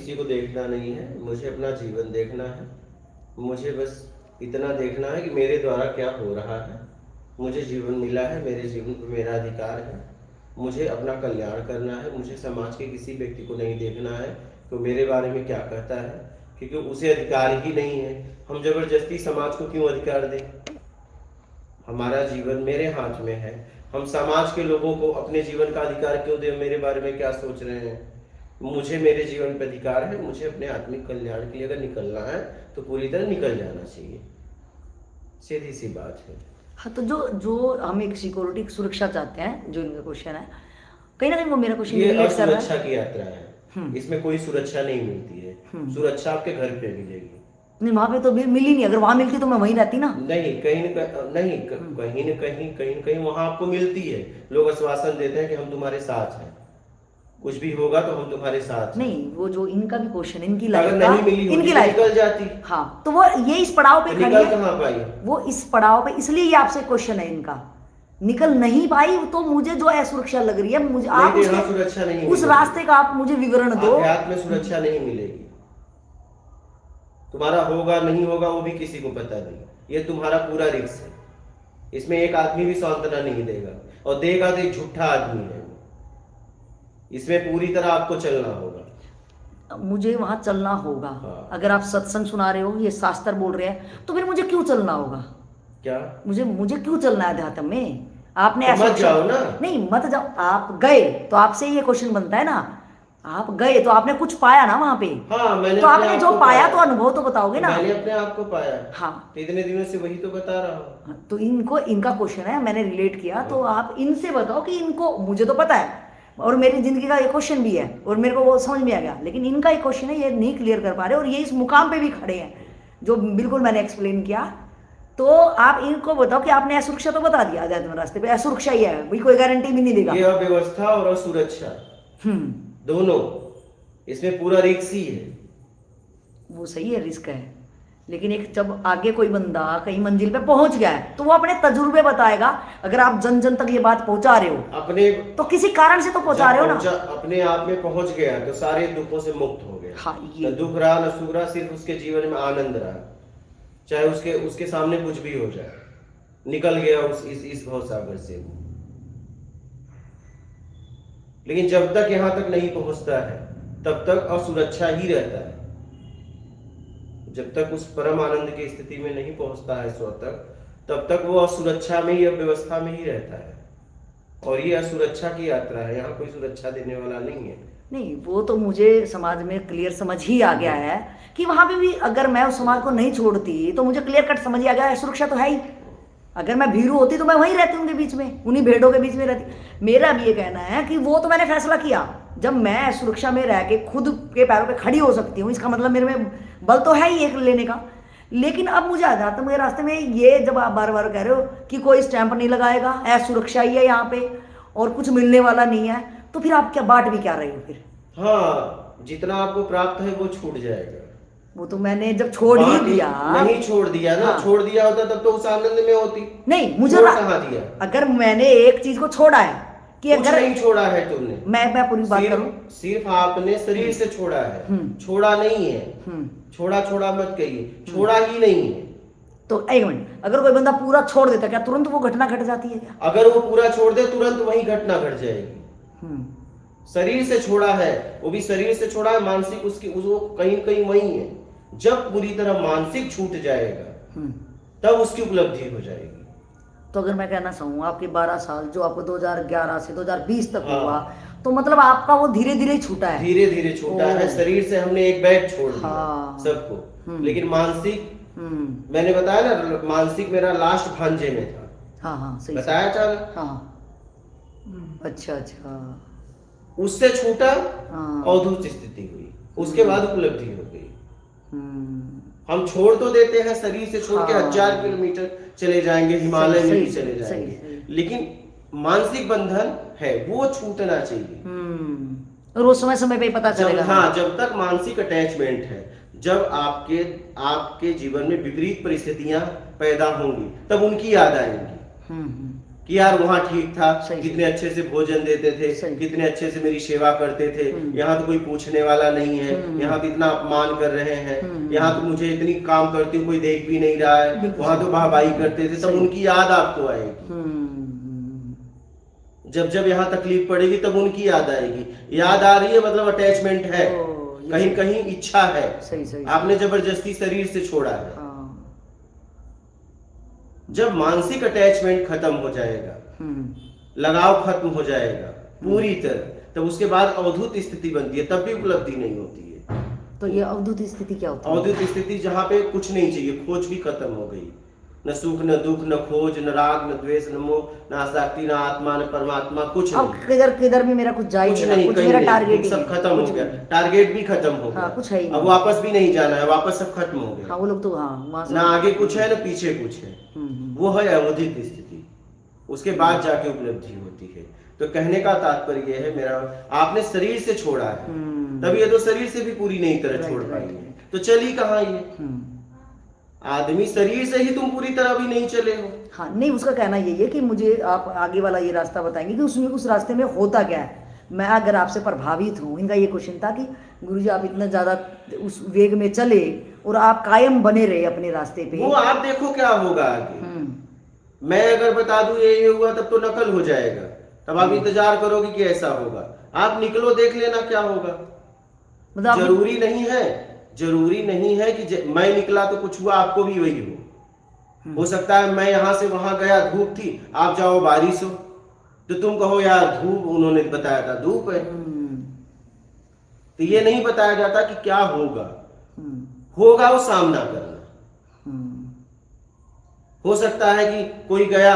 किसी को देखना नहीं है, मुझे अपना जीवन देखना है। मुझे बस इतना देखना है कि मेरे द्वारा क्या हो रहा है। मुझे जीवन मिला है, मेरे जीवन पर मेरा अधिकार है। मुझे अपना कल्याण करना है। मुझे समाज के किसी व्यक्ति को नहीं देखना है कि मेरे बारे में क्या कहता है, क्योंकि उसे अधिकार ही नहीं है। हम जबरदस्ती समाज को क्यों अधिकार दें? हमारा जीवन मेरे हाथ में है। हम समाज के लोगों को अपने जीवन का अधिकार क्यों दें? मेरे बारे में क्या सोच रहे हैं? मुझे मेरे जीवन पर अधिकार है। मुझे अपने आत्मिक कल्याण के लिए अगर निकलना है तो पूरी तरह निकल जाना चाहिए। सीधी सी बात है। हाँ, तो जो जो हम एक सिक्योरिटी सुरक्षा चाहते हैं, जो इनका क्वेश्चन है, कहीं ना कहीं वो मेरा क्वेश्चन ये रिलेट कर रहा असुरक्षा है। की यात्रा है। इसमें कोई सुरक्षा नहीं मिलती है। सुरक्षा आपके घर पे मिलेगी। नहीं, वहां पे तो मिली नहीं। अगर वहां मिलती तो मैं वहीं रहती ना। नहीं, कहीं न कहीं वहां आपको मिलती है। लोग आश्वासन देते हैं कि हम तुम्हारे साथ हैं, कुछ भी होगा तो हम तुम्हारे साथ हैं। नहीं, वो जो इनका भी क्वेश्चन, इनकी अगर लाइफ का, नहीं मिली होती इनकी तो लाइफ निकल जाती। हाँ, तो वो ये इस पड़ाव पे तो खड़ी निकल है। कहाँ पाई? वो इस पड़ाव पे, इसलिए ये आपसे क्वेश्चन है इनका। निकल नहीं पाई तो मुझे जो असुरक्षा लग रही है, मुझे आप नहीं, सुरक्षा नहीं उस मिलेगी। रास्ते का आप मुझे विवरण दो। अध्यात्म में सुरक्षा नहीं मिलेगी। तुम्हारा होगा नहीं होगा वो भी किसी को पता नहीं। ये तुम्हारा पूरा रिस्क है। इसमें एक आदमी भी सांत्वना नहीं देगा, और देगा तो एक झूठा आदमी है। इसमें पूरी तरह आपको चलना होगा। मुझे वहां चलना होगा। हाँ। अगर आप सत्संग सुना रहे हो, ये शास्त्र बोल रहे हैं, तो फिर मुझे क्यों चलना होगा? क्या मुझे क्यों चलना है अध्यात्म में? आपने तो ऐसा मत जाओ ना। नहीं, मत जाओ। आप गए तो आपसे ये क्वेश्चन बनता है ना, आप गए तो आपने कुछ पाया ना वहां पे। हाँ, मैंने तो अपने आपने आप जो को पाया तो अनुभव तो बताओगे ना। मैंने अपने आप को पाया। हाँ, तो इतने दिनों से वही तो बता रहा हूँ। तो इनका क्वेश्चन है, मैंने रिलेट किया, तो आप इनसे बताओ कि इनको, मुझे तो पता है और मेरी जिंदगी का ये क्वेश्चन भी है और मेरे को वो समझ में आ गया, लेकिन इनका एक क्वेश्चन है, ये नहीं क्लियर कर पा रहे, और ये इस मुकाम पे भी खड़े हैं जो बिल्कुल मैंने एक्सप्लेन किया। तो आप इनको बताओ कि आपने असुरक्षा तो बता दिया, अध्यात्म रास्ते पे असुरक्षा ही है, भाई कोई गारंटी भी नहीं देगा। ये अव्यवस्था और असुरक्षा दोनों, इसमें पूरा रिस्क ही है। वो सही है, रिस्क है, लेकिन एक जब आगे कोई बंदा कहीं मंजिल पे पहुंच गया है तो वो अपने तजुर्बे बताएगा। अगर आप जन जन तक ये बात पहुंचा रहे हो अपने, तो किसी कारण से तो पहुंचा रहे हो ना। अपने आप में पहुंच गया तो सारे दुखों से मुक्त हो गया। हाँ, ये न दुख रहा न सुख रहा, सिर्फ उसके जीवन में आनंद रहा। चाहे उसके सामने कुछ भी हो जाए, निकल गया इस भवसागर से। लेकिन जब तक यहां तक नहीं पहुंचता है तब तक असुरक्षा ही रहता है। जब तक उस परम आनंद की स्थिति में नहीं पहुंचता है स्व तक, तब तक वो असुरक्षा में ही, अव्यवस्था में ही रहता है। और ये असुरक्षा की यात्रा है। यहाँ कोई सुरक्षा देने वाला नहीं है। नहीं, वो तो मुझे समाज में क्लियर समझ ही आ गया है कि वहां पे भी अगर मैं उस समाज को नहीं छोड़ती तो मुझे क्लियर कट समझ ही आ गया है, सुरक्षा तो है ही। अगर मैं भीरू होती तो मैं वहीं रहती, उनके बीच में, उन्हीं भेड़ों के बीच में रहती। मेरा भी ये कहना है कि वो तो मैंने फैसला किया, जब मैं सुरक्षा में रह के खुद के पैरों पे खड़ी हो सकती हूँ, इसका मतलब मेरे में बल तो है ही एक लेने का। लेकिन अब मुझे अध्यात्म के रास्ते में ये, जब आप बार बार कह रहे हो कि कोई स्टैंप नहीं लगाएगा, सुरक्षा ही है यहाँ पे और कुछ मिलने वाला नहीं है, तो फिर आप क्या बाट भी क्या रहे हो फिर? हाँ, जितना आपको प्राप्त है वो छूट जाएगा। वो तो मैंने जब छोड़ ही दिया। नहीं छोड़ दिया ना। हाँ। छोड़ दिया होता तब तो उस आनंद में होती। नहीं, मुझे कहाँ दिया? अगर मैंने एक चीज को छोड़ा है कि अगर नहीं छोड़ा है तुमने, मैं पूरी बात करूं, सिर्फ आपने शरीर से छोड़ा है, छोड़ा नहीं है। छोड़ा मत कहिए, छोड़ा ही नहीं है। तो एक मिनट, अगर कोई बंदा पूरा छोड़ देता, क्या तुरंत वो घटना घट जाती है क्या? अगर वो पूरा छोड़ दे तुरंत वही घटना घट जाएगी। शरीर से छोड़ा है, वो भी शरीर से छोड़ा है, मानसिक उसकी वो कहीं कहीं वही है। जब पूरी तरह मानसिक छूट जाएगा तब उसकी उपलब्धि हो जाएगी। तो अगर मैं कहना चाहूँ, आपके 12 साल जो आपको 2011 से 2020 तक हुआ, तो मतलब आपका वो धीरे धीरे छूटा है। धीरे धीरे छूटा है। शरीर से हमने एक बैग छोड़ दिया सबको, लेकिन मानसिक, मैंने बताया ना, मानसिक मेरा लास्ट भांजे में था। हाँ, सही बताया था। हाँ, अच्छा, उससे छूटा, अवधूत स्थिति हुई, उसके बाद उपलब्धि हो गई। हम छोड़ तो देते हैं, शरीर से छोड़ के 1000 किलोमीटर चले जाएंगे, हिमालय में भी चले जाएंगे, लेकिन मानसिक बंधन है वो छूटना चाहिए। और वो समय समय पे पता चलेगा। हाँ, जब तक मानसिक अटैचमेंट है, जब आपके जीवन में विपरीत परिस्थितियां पैदा होंगी तब उनकी याद आएंगी। कि यार वहाँ ठीक था, सही। कितने अच्छे से भोजन देते थे, सही। कितने अच्छे से मेरी सेवा करते थे, यहाँ तो कोई पूछने वाला नहीं है, यहाँ तो इतना अपमान कर रहे हैं, यहाँ तो मुझे इतनी काम करती हूँ कोई देख भी नहीं रहा है, बिल्कुल वहाँ तो सही। वाहवाही करते थे, तब सही। उनकी याद आपको आएगी। जब जब यहाँ तकलीफ पड़ेगी तब उनकी याद आएगी। याद आ रही है मतलब अटैचमेंट है, ओ, ये कहीं सही। कहीं इच्छा है, सही सही आपने जबरदस्ती शरीर से छोड़ा है। हाँ। जब मानसिक अटैचमेंट खत्म हो जाएगा, लगाव खत्म हो जाएगा पूरी तरह, तब उसके बाद अवधूत स्थिति बनती है, तब भी उपलब्धि नहीं होती है। तो ये अवधूत स्थिति क्या होती है? अवधूत स्थिति जहाँ पे कुछ नहीं चाहिए, खोज भी खत्म हो गई, न सुख न दुख न खोज न राग न द्वेष न मोह न आसक्ति न आत्मा न परमात्मा, कुछ अब नहीं, किधर किधर भी मेरा कुछ जा ही कुछ नहीं रहा, नहीं, कुछ कहीं मेरा नहीं, टारगेट ही सब नहीं, खत्म हो कुछ गया, भी। टारगेट भी खत्म हो हाँ, गया, कुछ है ही अब नहीं। वापस भी नहीं जाना है, वापस सब खत्म हो गया, हाँ वो लोग तो हाँ वहाँ से ना आगे कुछ है ना पीछे कुछ है, वो है अवधित स्थिति। उसके बाद जाके उपलब्धि होती है। तो कहने का तात्पर्य यह है मेरा, आपने शरीर से छोड़ा है, तब ये तो शरीर से भी पूरी नहीं तरह छोड़ पाई है, तो चली कहाँ ये? आदमी शरीर से ही तुम पूरी तरह भी नहीं चले हो। हाँ नहीं, उसका कहना यही है कि मुझे आप आगे वाला ये रास्ता बताएंगे कि उसमें उस रास्ते में होता क्या है। मैं अगर आपसे प्रभावित हूँ, इनका ये क्वेश्चन था कि गुरुजी आप इतना ज़्यादा उस वेग में चले और आप कायम बने रहे अपने रास्ते पे, वो आप देखो क्या होगा आगे। मैं अगर बता दूं ये हुआ तब तो नकल हो जाएगा, तब आप इंतजार करोगे कि ऐसा होगा। आप निकलो देख लेना क्या होगा। मतलब जरूरी नहीं है, जरूरी नहीं है कि मैं निकला तो कुछ हुआ, आपको भी वही हो सकता है मैं यहां से वहां गया, धूप थी, आप जाओ बारिश हो, तो तुम कहो यार धूप, उन्होंने बताया था धूप है। तो ये नहीं बताया जाता कि क्या होगा, होगा वो सामना करना। हो सकता है कि कोई गया,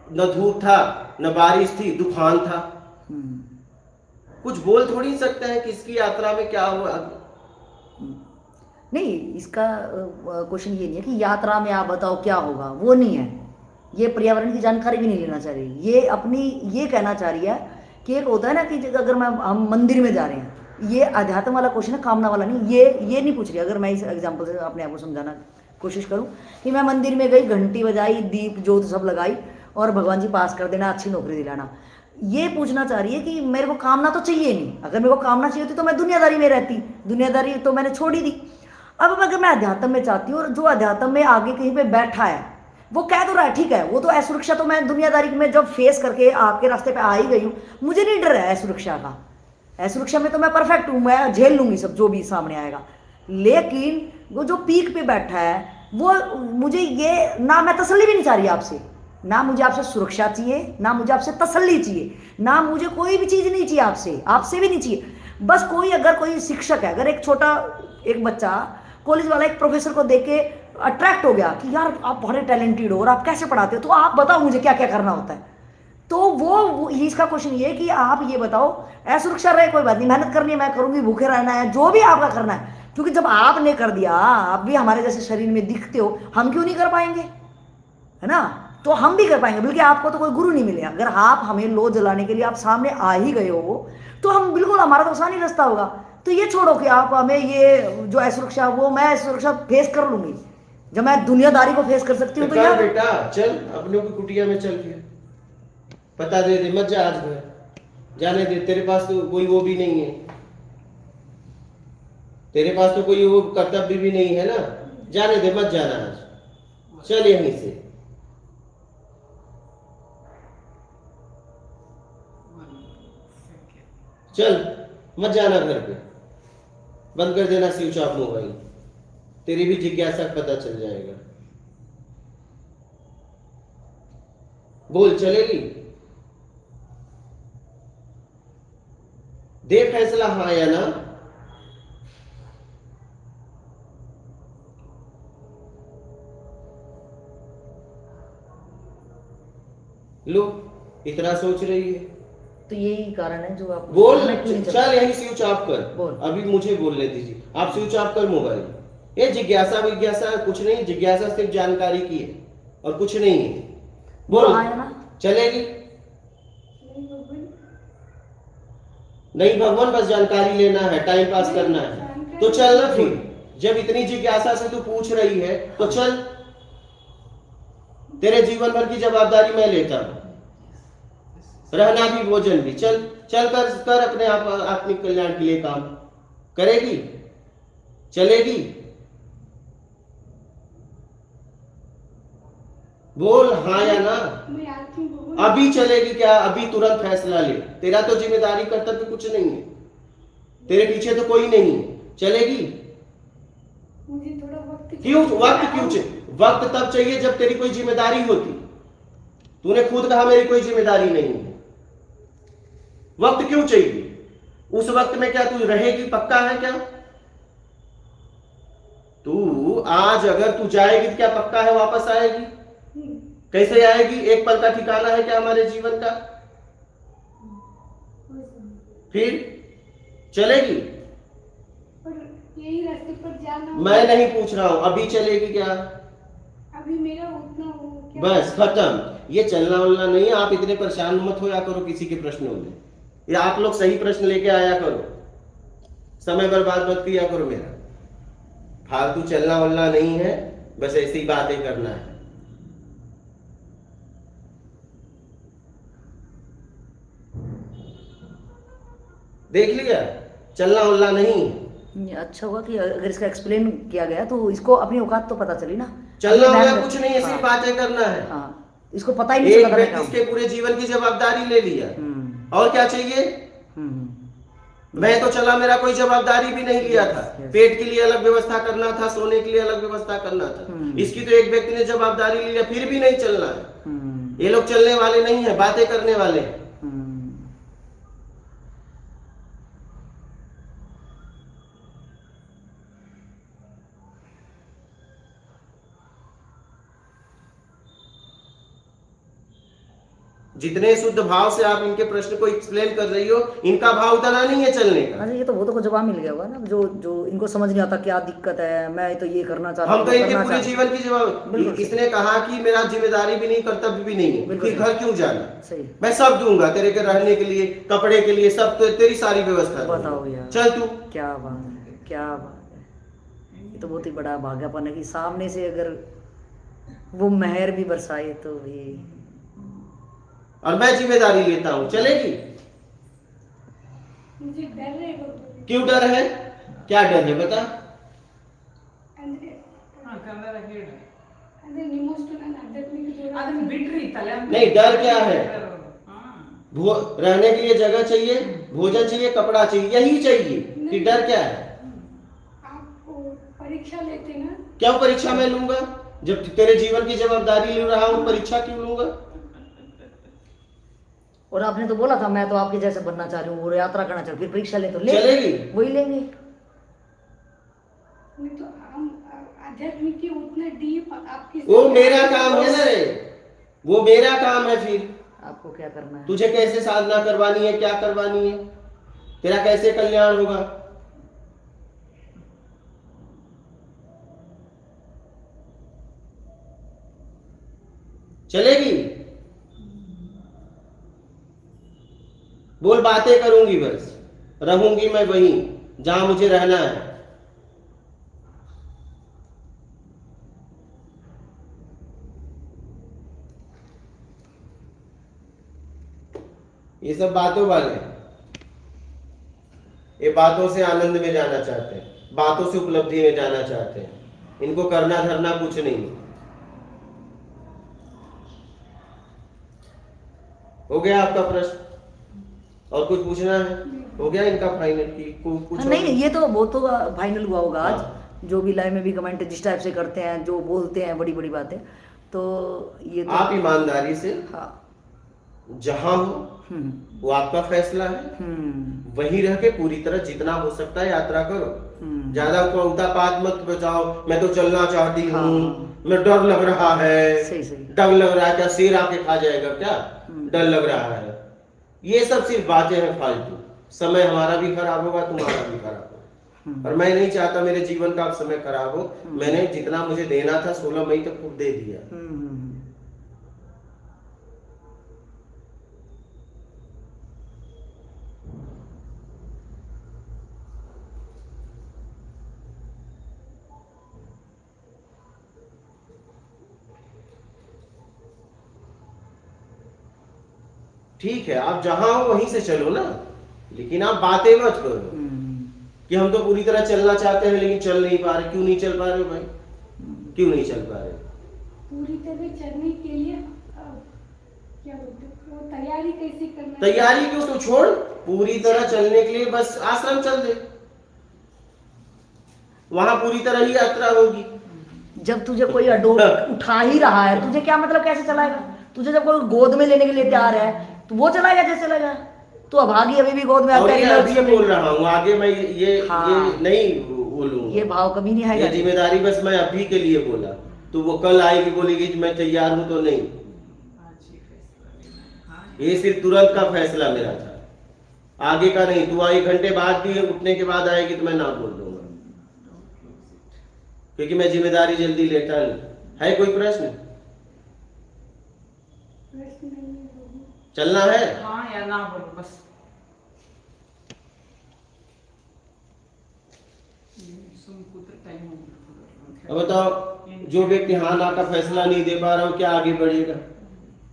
न धूप था न बारिश थी, तूफान था, कुछ बोल थोड़ी सकते हैं कि इसकी यात्रा में क्या हुआ। नहीं, इसका क्वेश्चन ये नहीं है कि यात्रा में आप बताओ क्या होगा, वो नहीं है। ये पर्यावरण की जानकारी भी नहीं लेना चाह रही, ये अपनी ये कहना चाह रही है कि एक होता है ना कि अगर हम मंदिर में जा रहे हैं, ये अध्यात्म वाला क्वेश्चन है, कामना वाला नहीं। ये नहीं पूछ रही। अगर मैं इस एग्जाम्पल से अपने आप को समझाना कोशिश करूं कि मैं मंदिर में गई, घंटी बजाई, दीप जोत सब लगाई और भगवान जी पास कर देना, अच्छी नौकरी दिलाना, ये पूछना चाह रही है कि मेरे को कामना तो चाहिए नहीं। अगर मेरे को कामना चाहिए होती तो मैं दुनियादारी में रहती, दुनियादारी तो मैंने छोड़ ही दी। अब अगर मैं अध्यात्म में चाहती हूँ और जो अध्यात्म में आगे कहीं पे बैठा है वो कह तो रहा है ठीक है, वो तो असुरक्षा तो मैं दुनियादारी में जब फेस करके आपके रास्ते पे आ ही गई हूँ, मुझे नहीं डर है असुरक्षा का। असुरक्षा में तो मैं परफेक्ट हूँ, मैं झेल लूंगी सब जो भी सामने आएगा। लेकिन वो जो पीक पे बैठा है वो मुझे ये ना, मैं तसल्ली भी नहीं चाह रही आपसे, ना मुझे आपसे सुरक्षा चाहिए, ना मुझे आपसे तसल्ली चाहिए, ना मुझे कोई भी चीज़ नहीं चाहिए आपसे भी नहीं चाहिए। बस कोई अगर कोई शिक्षक है, अगर एक छोटा एक बच्चा कॉलेज वाला एक प्रोफेसर को देख के अट्रैक्ट हो गया कि यार आप बड़े टैलेंटेड हो और आप कैसे पढ़ाते हो, तो आप बताओ मुझे क्या क्या करना होता है। तो वो इसका क्वेश्चन ये है कि आप ये बताओ, असुरक्षा रहे कोई बात नहीं, मेहनत करनी है मैं करूंगी, भूखे रहना है, जो भी आपका करना है। क्योंकि जब आपने कर दिया, आप भी हमारे जैसे शरीर में दिखते हो, हम क्यों नहीं कर पाएंगे, है ना? तो हम भी कर पाएंगे, बल्कि आपको तो कोई गुरु नहीं मिले। अगर आप हमें लो जलाने के लिए आप सामने आ ही गए हो तो हम बिल्कुल, हमारा तो आसान ही रास्ता होगा। तो ये छोड़ो कि आप हमें ये जो असुरक्षा, वो मैं असुरक्षा फेस कर लूंगी, जब मैं दुनियादारी को फेस कर सकती हूँ। तो यार बेटा चल अपनों की कुटिया में चल, फिर पता दे दे, मत जा आज घर, जाने दे, तेरे पास तो कोई वो भी नहीं है, तेरे पास तो कोई वो कर्तव्य भी नहीं है ना, जाने दे, मत जाना आज, चल यहीं से। चल मत जाना घर पे, बंद कर देना स्विच ऑफ मोबाइल, तेरी भी जिज्ञासा पता चल जाएगा। बोल, चलेगी? दे फैसला हाँ या ना। लो इतना सोच रही है, तो यही कारण है जो आप बोल, मैं क्यों नहीं चल- चल यही स्विच ऑफ कर, बोल। अभी मुझे बोलने दीजिए, आप स्विच ऑफ कर मोबाइल। ये जिज्ञासा विज्ञासा कुछ नहीं, जिज्ञासा सिर्फ जानकारी की है और कुछ नहीं है। बोल, आया ना? चलेगी? नहीं भगवान, बस जानकारी लेना है, टाइम पास करना है, तो चल ना फिर। जब इतनी जिज्ञासा से तू पूछ रही है तो चल। तेरे जीवन भर की जवाबदारी मैं लेता हूँ, रहना भी, भोजन भी। चल चल कर अपने आप आत्मिक कल्याण के लिए काम। करेगी? चलेगी? बोल हाँ या ना। मैं आती हूँ। अभी चलेगी क्या? अभी तुरंत फैसला ले। तेरा तो जिम्मेदारी कर्तव्य कुछ नहीं है, तेरे पीछे तो कोई नहीं है। चलेगी? मुझे थोड़ा वक्त क्यों वक्त क्यों चाहिए? वक्त तब चाहिए जब तेरी कोई जिम्मेदारी होती। तूने खुद कहा मेरी कोई जिम्मेदारी नहीं है, वक्त क्यों चाहिए? उस वक्त में क्या तू रहेगी? पक्का है क्या? तू आज अगर तू जाएगी तो क्या पक्का है वापस आएगी? कैसे आएगी? एक पल का ठिकाना है क्या हमारे जीवन का? फिर चलेगी? पर यही रास्ते पर जाना। मैं नहीं पूछ रहा हूं, अभी चलेगी क्या? अभी मेरा उतना हो क्या? बस खत्म। ये चलना वलना नहीं है। आप इतने परेशान मत होया करो किसी के प्रश्नों में, या आप लोग सही प्रश्न लेके आया करो, समय बर्बाद मत किया करो मेरा। फालतू चलना वलना नहीं है, बस ऐसी बातें करना है। देख लिया? चलना वलना नहीं है। ये अच्छा हुआ कि अगर इसका एक्सप्लेन किया गया तो इसको अपनी औकात तो पता चली ना। चलना अपने वलना बहन- कुछ नहीं है, सिर्फ बातें करना है। हाँ, इसको पता ही नहीं एक चला था मैं व्यक्ति काम। इसके पूरे जीवन की जवाबदारी ले लिया, और क्या चाहिए? मैं तो चला, मेरा कोई जवाबदारी भी नहीं लिया था। Yes. पेट के लिए अलग व्यवस्था करना था, सोने के लिए अलग व्यवस्था करना था। इसकी तो एक व्यक्ति ने जवाबदारी लिया, फिर भी नहीं चलना है। ये लोग चलने वाले नहीं है, बातें करने वाले हैं। जितने शुद्ध भाव से आप इनके प्रश्न को एक्सप्लेन कर रही हो, इनका भाव उतना नहीं है चलने का। अच्छा, ये तो वो तो को जवाब मिल गया होगा ना, जो जो इनको समझ नहीं आता क्या दिक्कत है, मैं तो ये करना चाहता हम हूँ, तो वो इनके करना पूरे चाहता जीवन की जवाब, बिल्कुल सही। इसने कहा कि मेरा जिम्मेदारी भी नहीं, कर्तव्य भी नहीं है, बिल्कुल फिर सही। घर क्यों जाना? सही। मैं सब दूंगा तेरे के रहने के लिए, कपड़े के लिए, सब तो तेरी सारी व्यवस्था बताओ दूंगा। यार, चल तू। क्या बात है, क्या बात है। ये तो बहुत ही बड़ा भाग्यपन है कि सामने से अगर वो मेहर भी बरसाए तो भी। और मैं जिम्मेदारी लेता हूँ। चलेगी? मुझे डर है बाबू। क्यों डर है? क्या डर है बता? ಅಂದ್ರೆ ನಿಮ್ಮಷ್ಟು ನಾನು ಆಧ್ಯಾತ್ಮಿಕ ಜೀವನ ಅದನ್ನ ಬಿಟ್ರಿ ತಲೆ नहीं, डर क्या है? रहने के लिए जगह चाहिए, भोजन चाहिए, कपड़ा चाहिए, यही चाहिए। कि डर क्या है? आप परीक्षा लेते ना। क्यों परीक्षा मैं लूंगा? जब तेरे जीवन की जवाबदारी ले रहा हूं, परीक्षा क्यों लूंगा? और आपने तो बोला था मैं तो आपके जैसे बनना चाह रही हूँ और यात्रा करना चाह रही हूँ, फिर परीक्षा ले तो ले, चलेगी? वही लेंगे। नहीं तो हम आध्यात्मिक की उतना डीप आपकी। वो मेरा काम है ना रे, वो मेरा काम है। फिर आपको क्या करना है? तुझे कैसे साधना करवानी है, क्या करवानी है, तेरा कैसे कल्याण होगा? चलेगी? बोल, बातें करूंगी बस, रहूंगी मैं वहीं जहां मुझे रहना है। ये सब बातों वाले हैं, ये बातों से आनंद में जाना चाहते हैं, बातों से उपलब्धि में जाना चाहते हैं। इनको करना धरना कुछ नहीं। हो गया आपका प्रश्न? और कुछ पूछना है? हो गया इनका फाइनल की कुछ हाँ, नहीं और? ये तो वो तो फाइनल हुआ होगा आज। हाँ। जो भी लाइव में भी कमेंट जिस टाइप से करते हैं, जो बोलते हैं बड़ी बड़ी बातें, तो ये तो आप ईमानदारी से हाँ। जहां हो वो आपका फैसला है, वहीं रह के पूरी तरह जितना हो सकता है यात्रा करो। ज्यादा उल्टा-पात मत बचाओ, मैं तो चलना चाहती हूँ, हाँ। मैं डर लग रहा है। सही सही। डर लग रहा है क्या? शेर आके खा जाएगा क्या? डर लग रहा है। ये सब सिर्फ बातें हैं फालतू। समय हमारा भी खराब होगा, तुम्हारा भी खराब होगा, और मैं नहीं चाहता मेरे जीवन का अब समय खराब हो। मैंने जितना मुझे देना था 16 मई तक खुद दे दिया। ठीक है, आप जहां हो वहीं से चलो ना, लेकिन आप बातें मत करो कि हम तो पूरी तरह चलना चाहते हैं लेकिन चल नहीं पा रहे। क्यों नहीं चल पा रहे हो भाई, क्यों नहीं चल पा रहे? पूरी तरह चलने के लिए क्या बोलते हैं, वो तैयारी कैसे करना? तैयारी क्यों, तो छोड़, पूरी तरह चलने के लिए बस आश्रम चल दे, वहां पूरी तरह ही यात्रा होगी। जब तुझे कोई उठा ही रहा है, तुझे क्या मतलब कैसे चलाएगा? तुझे जब कोई गोद में लेने के लिए तैयार है तो वो चलाएगा जैसे चलेगा। तो अभागी अभी भी गोद में और ये आकर अभी बोल रहा हूँ, आगे मैं ये नहीं बोलूंगा। ये भाव कभी नहीं आएगा। ये जिम्मेदारी बस मैं अभी के लिए बोला, तो वो कल आएगी बोलेगी कि मैं तैयार हूं, तो नहीं। ये सिर्फ तुरंत का फैसला मेरा था, आगे का नहीं। तू 1 घंटे बाद भी उठने के बाद आएगी तो मैं ना बोल दूंगा, क्योंकि मैं जिम्मेदारी जल्दी लेता नहीं। है कोई प्रश्न? प्रश्न नहीं है बाबू। चलना है? हाँ या ना बोलो बस। टाइम हो गया। अब बताओ, जो व्यक्ति हाँ ना का फैसला नहीं दे पा रहा हो, क्या आगे बढ़ेगा?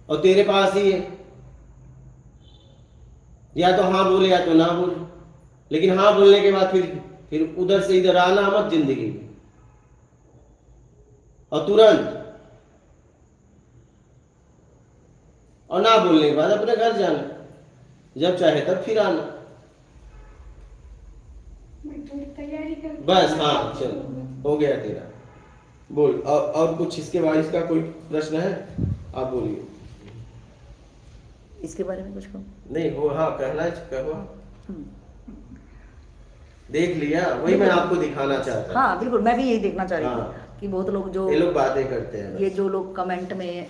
और तेरे पास ही है, या तो हाँ बोले या तो ना बोले, लेकिन हाँ बोलने के बाद फिर उधर से इधर आना मत जिंदगी में, और तुरंत। और ना बोलने के बाद अपने घर जाना, जब चाहे तब फिर आना। मैं थोड़ी तैयारी कर बस हाँ, चल हो गया तेरा। बोल, और कुछ इसके बाद इसका कोई प्रश्न है? आप बोलिए। इसके बारे में कुछ कहूँ? नहीं हो, हाँ कहना है, कहो। देख लिया, वही मैं आपको दिखाना चाहता था। हाँ बिल्कुल, मैं भी यही देखना चाह रही हाँ। थी कि बहुत लोग जो ये लोग बातें करते हैं, ये जो लोग कमेंट में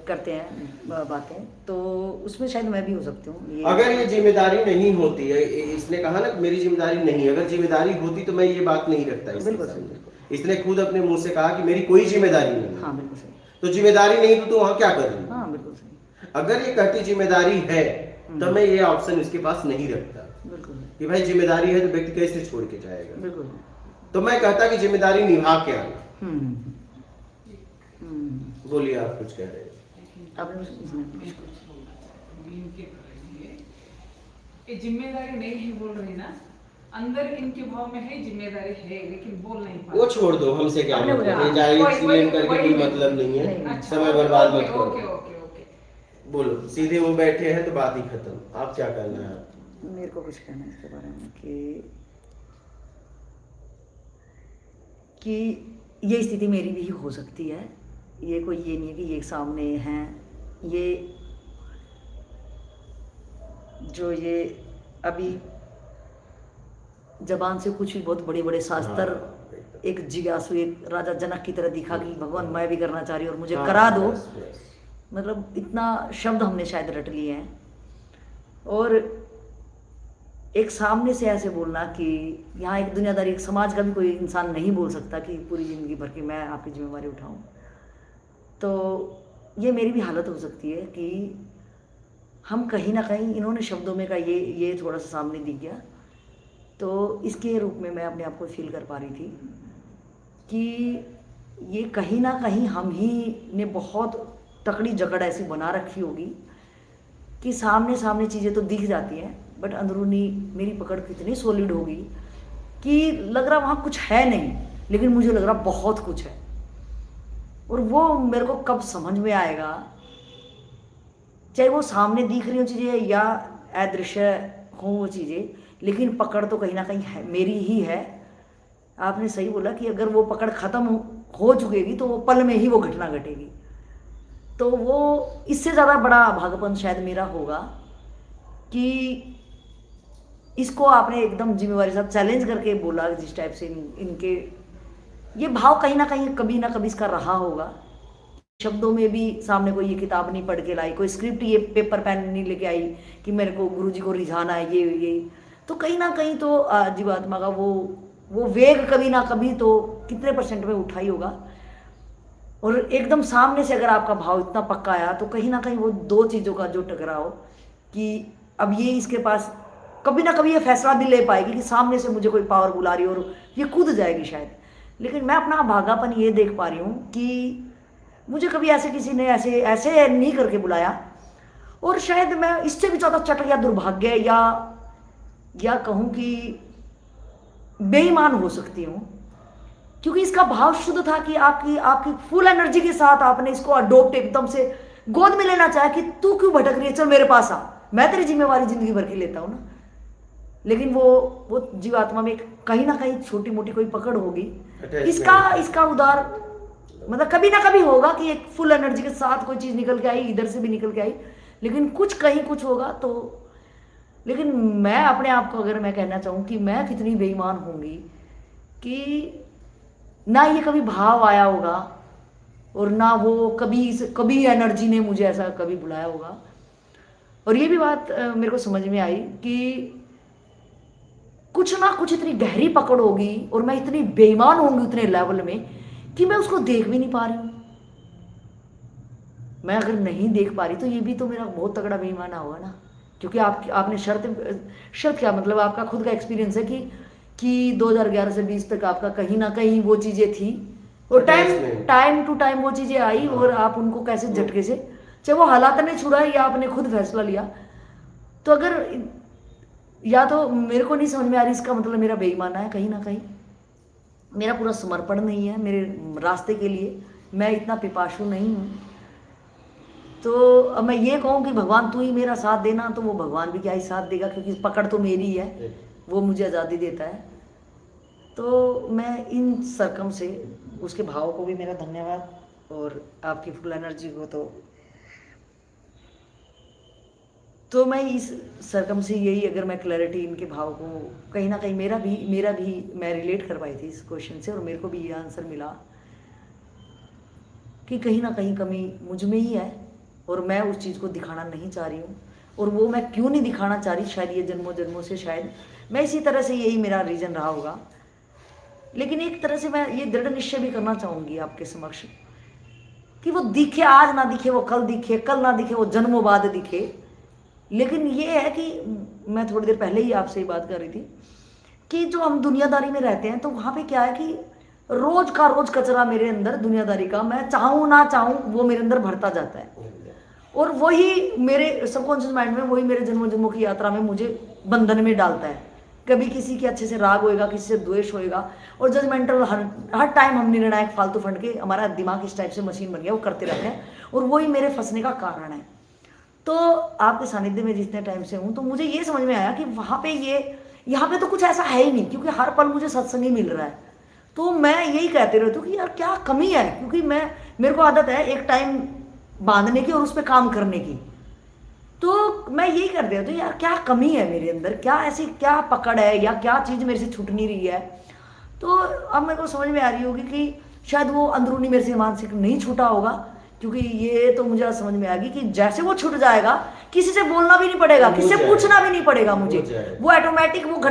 करते हैं बातें, तो उसमें शायद मैं भी हो सकती हूँ। अगर ये जिम्मेदारी नहीं होती है, इसने कहा ना मेरी जिम्मेदारी नहीं, अगर जिम्मेदारी होती तो मैं ये बात नहीं रखता इसके बिल्कुल सामने। सही। इसने खुद अपने मुंह से कहा कि मेरी कोई जिम्मेदारी नहीं है। हाँ बिल्कुल सही। तो जिम्मेदारी नहीं तो तू वहां क्या कर रही है? हाँ बिल्कुल सही। अगर ये कहती जिम्मेदारी है तो मैं ये ऑप्शन इसके पास नहीं रखता बिल्कुल कि भाई जिम्मेदारी है तो व्यक्ति कैसे छोड़ के जाएगा। बिल्कुल। तो मैं कहता कि जिम्मेदारी निभा के आना। बोलिए, आप कुछ कह रहे हैं? आपने ये जिम्मेदारी नहीं है बोल रही ना, अंदर इनके भाव में है जिम्मेदारी है, लेकिन बोल नहीं पा वो छोड़ दो, हमसे क्या हमने मतलब बोला, है, जाहिर कोई- एक्सप्लेन कोई- करके कोई कोई नहीं। मतलब नहीं है। नहीं। समय बर्बाद मत ओके करो। Okay okay. बोलो, सीधे वो बैठे हैं तो बात ही खत्म। आप क्या करना है? मेरे को कुछ कहना है इसके बारे में कि ये स्थिति मेरी भी हो सकती है। ये कोई ये नहीं है कि ये सामने हैं, ये जो ये अभी जबान से कुछ भी बहुत बड़े बड़े शास्त्र, हाँ, एक जिज्ञासु, एक राजा जनक की तरह दिखा कि भगवान मैं भी करना चाह रही हूँ और मुझे हाँ, करा दो। बस, बस। मतलब इतना शब्द हमने शायद रट लिए हैं। और एक सामने से ऐसे बोलना कि यहाँ एक दुनियादारी, एक समाज का भी कोई इंसान नहीं बोल सकता कि पूरी ज़िंदगी भर की मैं आपकी जिम्मेवारी उठाऊं। तो ये मेरी भी हालत हो सकती है कि हम कहीं ना कहीं, इन्होंने शब्दों में का ये थोड़ा सा सामने दिख गया, तो इसके रूप में मैं अपने आप को फील कर पा रही थी कि ये कहीं ना कहीं हम ही ने बहुत तकड़ी जकड़ ऐसी बना रखी होगी कि सामने सामने चीज़ें तो दिख जाती हैं, बट अंदरूनी मेरी पकड़ कितनी सॉलिड होगी कि लग रहा वहाँ कुछ है नहीं, लेकिन मुझे लग रहा बहुत कुछ है। और वो मेरे को कब समझ में आएगा, चाहे वो सामने दिख रही हो चीज़ें या अदृश्य हो वो चीज़ें, लेकिन पकड़ तो कहीं ना कहीं है, मेरी ही है। आपने सही बोला कि अगर वो पकड़ ख़त्म हो चुकेगी तो वो पल में ही वो घटना घटेगी। तो वो इससे ज़्यादा बड़ा भागपन शायद मेरा होगा कि इसको आपने एकदम जिम्मेवारी साथ चैलेंज करके बोला, जिस टाइप से इनके ये भाव कहीं ना कभी इसका रहा होगा। शब्दों में भी सामने कोई ये किताब नहीं पढ़ के लाई, कोई स्क्रिप्ट ये पेपर पेन नहीं लेके आई कि मेरे को गुरुजी को रिझाना है ये, तो कहीं ना कहीं तो जीवात्मा का वो वेग कभी ना कभी तो कितने % में उठा ही होगा। और एकदम सामने से अगर आपका भाव इतना पक्का आया तो कहीं ना कहीं वो दो चीज़ों का जो टकराव कि अब ये इसके पास कभी ना कभी ये फैसला भी ले पाएगी कि सामने से मुझे कोई पावर बुला रही है और ये कूद जाएगी शायद। लेकिन मैं अपना भागापन ये देख पा रही हूँ कि मुझे कभी ऐसे किसी ने ऐसे नहीं करके बुलाया, और शायद मैं इससे भी ज्यादा चट या दुर्भाग्य या कहूं कि बेईमान हो सकती हूं, क्योंकि इसका भाव शुद्ध था कि आपकी फुल एनर्जी के साथ आपने इसको अडोप्ट एकदम से गोद में लेना चाहा कि तू क्यों भटक रही है, चल मेरे पास आ, मैं तेरी जिम्मेवारी जिंदगी भर की लेता हूं ना। लेकिन वो जीवात्मा में कहीं ना कहीं छोटी मोटी कोई पकड़ होगी, इसका उदार मतलब कभी ना कभी होगा कि एक फुल एनर्जी के साथ कोई चीज निकल के आई, इधर से भी निकल के आई, लेकिन कहीं कुछ होगा तो। लेकिन मैं अपने आप को अगर मैं कहना चाहूं कि मैं कितनी बेईमान होंगी कि ना ये कभी भाव आया होगा और ना वो कभी एनर्जी ने मुझे ऐसा कभी बुलाया होगा। और ये भी बात मेरे को समझ में आई कि कुछ ना कुछ इतनी गहरी पकड़ होगी और मैं इतनी बेईमान होंगी उतने लेवल में कि मैं उसको देख भी नहीं पा रही हूं। मैं अगर नहीं देख पा रही तो ये भी तो मेरा बहुत तगड़ा बेईमाना होगा ना, क्योंकि आपने शर्त क्या मतलब आपका खुद का एक्सपीरियंस है कि 2011 से 20 तक आपका कहीं ना कहीं वो चीजें थी और टाइम टू टाइम वो चीजें आई और आप उनको कैसे झटके से, चाहे वो हालात ने छुड़ाए या आपने खुद फैसला लिया। तो अगर या तो मेरे को नहीं समझ में आ रही, इसका मतलब मेरा बेईमाना है कहीं ना कहीं, मेरा पूरा समर्पण नहीं है मेरे रास्ते के लिए, मैं इतना पिपासु नहीं हूँ। तो अब मैं ये कहूँ कि भगवान तू ही मेरा साथ देना, तो वो भगवान भी क्या ही साथ देगा, क्योंकि पकड़ तो मेरी है, वो मुझे आज़ादी देता है। तो मैं इन सरकम से उसके भाव को भी मेरा धन्यवाद, और आपकी फुल एनर्जी को तो मैं इस सरकम से यही, अगर मैं क्लैरिटी इनके भाव को कहीं ना कहीं मेरा भी मैं रिलेट कर पाई थी इस क्वेश्चन से, और मेरे को भी ये आंसर मिला कि कहीं ना कहीं कमी मुझ में ही है और मैं उस चीज़ को दिखाना नहीं चाह रही हूँ। और वो मैं क्यों नहीं दिखाना चाह रही, शायद ये जन्मों से शायद मैं इसी तरह से, यही मेरा रीज़न रहा होगा। लेकिन एक तरह से मैं ये दृढ़ निश्चय भी करना चाहूँगी आपके समक्ष कि वो दिखे, आज ना दिखे वो कल दिखे, कल ना दिखे वो जन्मों बाद दिखे। लेकिन ये है कि मैं थोड़ी देर पहले ही आपसे ही बात कर रही थी कि जो हम दुनियादारी में रहते हैं तो वहाँ पे क्या है कि रोज का रोज कचरा मेरे अंदर दुनियादारी का, मैं चाहूँ ना चाहूँ वो मेरे अंदर भरता जाता है, और वही मेरे सबकॉन्शियस माइंड में, वही मेरे जन्मों की यात्रा में मुझे बंधन में डालता है। कभी किसी के अच्छे से राग होएगा, किसी से द्वेष होएगा, और जजमेंटल हर टाइम हम निर्णायक फालतू फंड के, हमारा दिमाग इस टाइप से मशीन बन गया, वो करते रहते हैं, और वही मेरे फंसने का कारण है। तो आपके सानिध्य में जितने टाइम से हूँ तो मुझे ये समझ में आया कि वहाँ पे यहाँ पे तो कुछ ऐसा है ही नहीं, क्योंकि हर पल मुझे सत्संग ही मिल रहा है। तो मैं यही कहते रहती हूँ कि यार क्या कमी है, क्योंकि मेरे को आदत है एक टाइम बांधने की और उस पर काम करने की। तो मैं यही कर रही हूँ, यार क्या कमी है मेरे अंदर, क्या ऐसी क्या पकड़ है, या क्या चीज़ मेरे से छूट नहीं रही है। तो अब मेरे को समझ में आ रही होगी कि शायद वो अंदरूनी मेरे से मानसिक नहीं छूटा होगा, क्योंकि ये तो मुझे समझ में आ गई कि जैसे वो छूट जाएगा, किसी से बोलना भी नहीं पड़ेगा, किसी से पूछना भी नहीं पड़ेगा मुझे, वो ऑटोमेटिक वो घटना